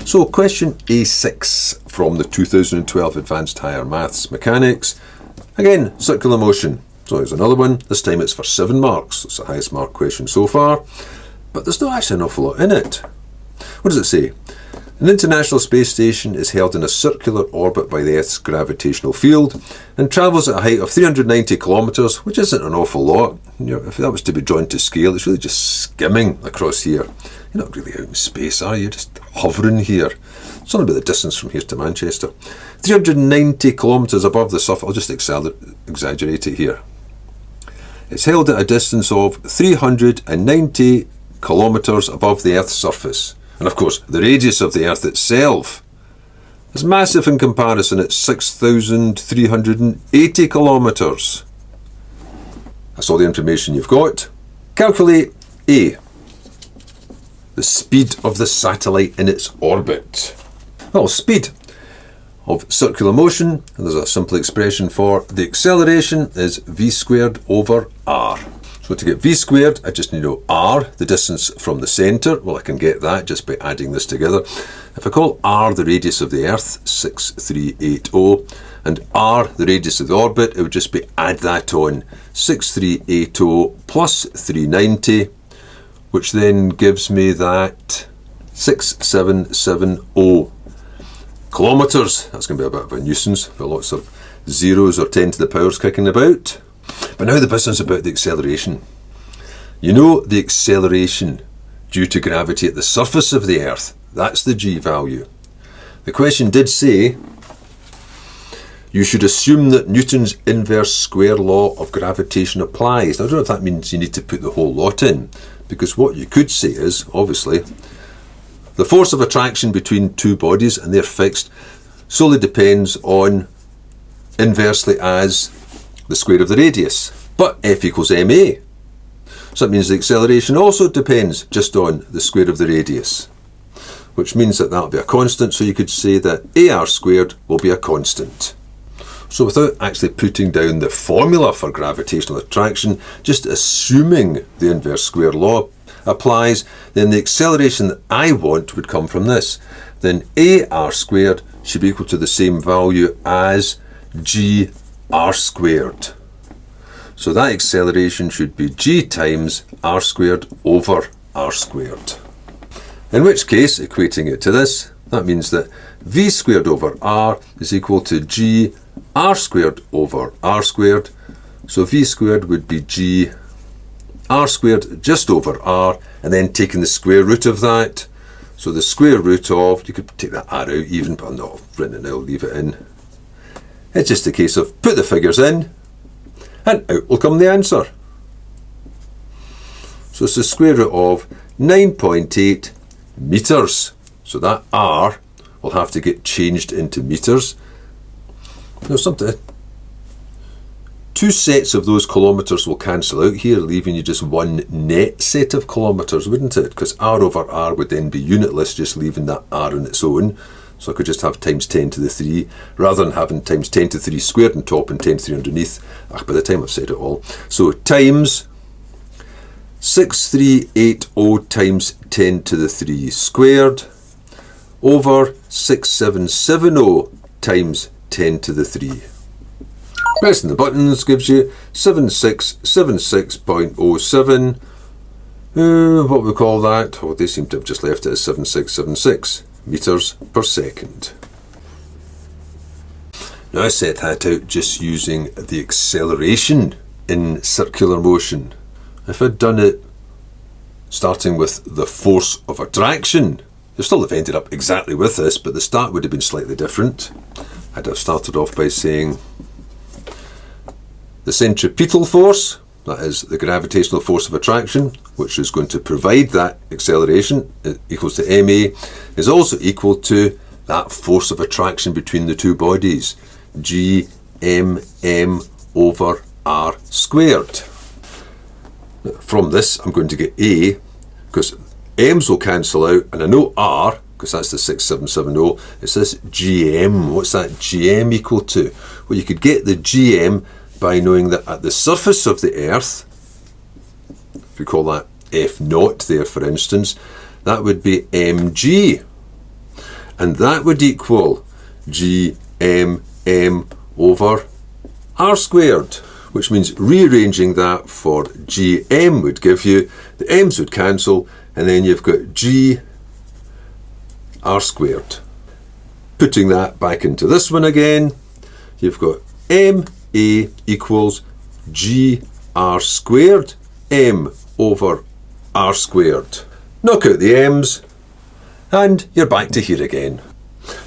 So question A6 from the 2012 Advanced Higher Maths Mechanics. Again, circular motion. So here's another one. This time it's for 7 marks. It's the highest mark question so far. But there's not actually an awful lot in it. What does it say? An International Space Station is held in a circular orbit by the Earth's gravitational field and travels at a height of 390 kilometres, which isn't an awful lot. You know, if that was to be drawn to scale, it's really just skimming across here. You're not really out in space, are you? You're just hovering here. It's only about the distance from here to Manchester. 390 kilometres above the surface. I'll just exaggerate it here. It's held at a distance of 390 kilometres above the Earth's surface. And of course, the radius of the Earth itself is massive in comparison. It's 6,380 kilometres. That's all the information you've got. Calculate A, the speed of the satellite in its orbit. Well, speed of circular motion, and there's a simple expression for the acceleration, is v squared over r. So to get v squared, I just need to know r, the distance from the centre. Well, I can get that just by adding this together. If I call r the radius of the Earth, 6380, and r the radius of the orbit, it would just be add that on, 6380 plus 390, which then gives me that 6770 kilometres. That's going to be a bit of a nuisance, with lots of zeros or 10 to the powers kicking about. But now the business about the acceleration. You know the acceleration due to gravity at the surface of the Earth. That's the g value. The question did say you should assume that Newton's inverse square law of gravitation applies. Now, I don't know if that means you need to put the whole lot in, because what you could say is, obviously, the force of attraction between two bodies, and they're fixed, solely depends on inversely as the square of the radius. But F equals ma. So that means the acceleration also depends just on the square of the radius, which means that that'll be a constant. So you could say that ar squared will be a constant. So without actually putting down the formula for gravitational attraction, just assuming the inverse square law applies, then the acceleration that I want would come from this. Then ar squared should be equal to the same value as g r squared. So that acceleration should be g times r squared over r squared. In which case, equating it to this, that means that v squared over r is equal to g r squared over r squared. So v squared would be g r squared just over r, and then taking the square root of that. So the square root of, you could take that r out even, but I'm not written it now, I'll leave it in. It's just a case of put the figures in, and out will come the answer. So it's the square root of 9.8 metres. So that r will have to get changed into metres. Now two sets of those kilometres will cancel out here, leaving you just one net set of kilometres, wouldn't it? Because r over r would then be unitless, just leaving that r on its own. So I could just have times 10 to the 3, rather than having times 10 to the 3 squared on top and 10 to the 3 underneath. By the time I've said it all. So times 6380 times 10 to the 3 squared over 6770 times 10 to the 3. Pressing the buttons gives you 7676.07. What we call that? Oh, they seem to have just left it as 7676 metres per second. Now I set that out just using the acceleration in circular motion. If I'd done it starting with the force of attraction, you'd still have ended up exactly with this, but the start would have been slightly different. I'd have started off by saying the centripetal force, that is the gravitational force of attraction, which is going to provide that acceleration, equals to ma, is also equal to that force of attraction between the two bodies, gmm over r squared. From this, I'm going to get a, because m's will cancel out, and I know r, because that's the 6770, it's this gm. What's that gm equal to? Well, you could get the gm by knowing that at the surface of the Earth, if we call that F naught there for instance, that would be mg. And that would equal gmm over r squared, which means rearranging that for gm would give you, the m's would cancel, and then you've got g r squared. Putting that back into this one again, you've got ma equals g r squared m over r squared. Knock out the m's, and you're back to here again.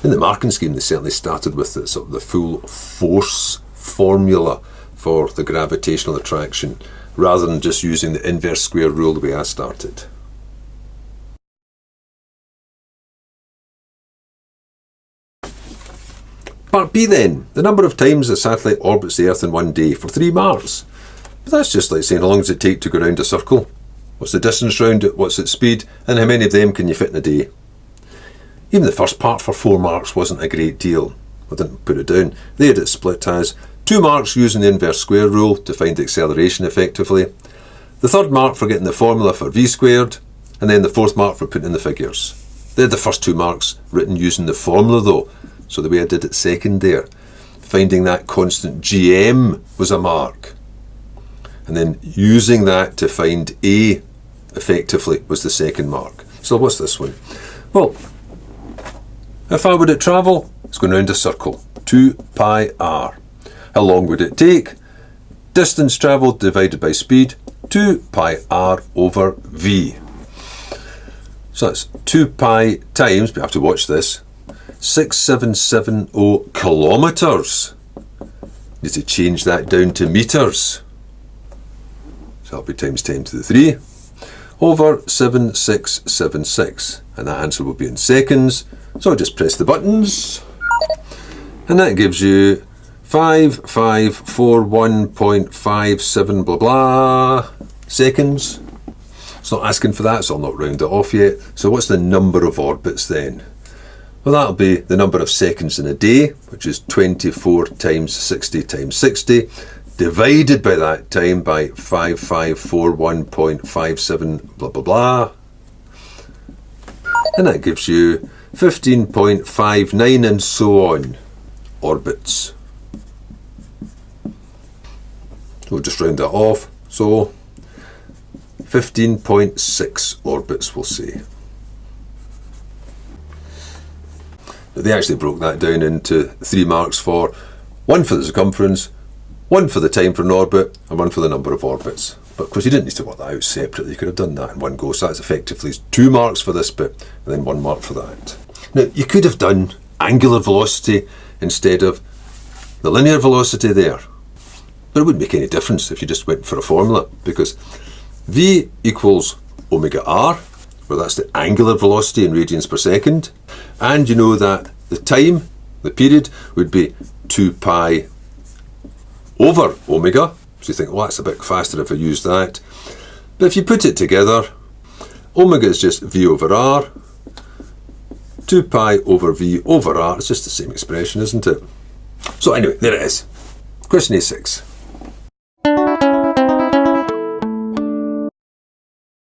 In the marking scheme, they certainly started with the, sort of the full force formula for the gravitational attraction, rather than just using the inverse square rule the way I started. Part B then, the number of times a satellite orbits the Earth in one day for 3 marks. But that's just like saying how long does it take to go round a circle? What's the distance round it, what's its speed, and how many of them can you fit in a day? Even the first part for 4 marks wasn't a great deal. I didn't put it down. They had it split as 2 marks using the inverse square rule to find the acceleration effectively, the 3rd mark for getting the formula for v squared, and then the 4th mark for putting in the figures. They had the first 2 marks written using the formula though, so the way I did it second there, finding that constant gm was a mark, and then using that to find a effectively was the 2nd mark. So what's this one? Well, if I were to travel, it's going round a circle, 2 pi r. How long would it take? Distance travelled divided by speed, 2 pi r over v. So that's 2 pi times, we have to watch this, 6770 kilometres. Need to change that down to metres. So that'll be times 10 to the 3 over 7676. And that answer will be in seconds. So I'll just press the buttons. And that gives you 5541.57 blah blah seconds. It's not asking for that, so I'll not round it off yet. So what's the number of orbits then? Well, that'll be the number of seconds in a day, which is 24 times 60 times 60, divided by that time by 5541.57 blah blah blah. And that gives you 15.59 and so on orbits. We'll just round that off, so 15.6 orbits we'll say. But they actually broke that down into 3 marks for 1 for the circumference, 1 for the time for an orbit, and 1 for the number of orbits. But of course you didn't need to work that out separately, you could have done that in one go, so that's effectively 2 marks for this bit, and then 1 mark for that. Now you could have done angular velocity instead of the linear velocity there, but it wouldn't make any difference if you just went for a formula, because v equals omega r, where that's the angular velocity in radians per second, and you know that the time, the period, would be 2 pi over omega. So you think, well, that's a bit faster if I use that. But if you put it together, omega is just v over r, 2 pi over v over r, it's just the same expression, isn't it? So anyway, there it is. Question A6.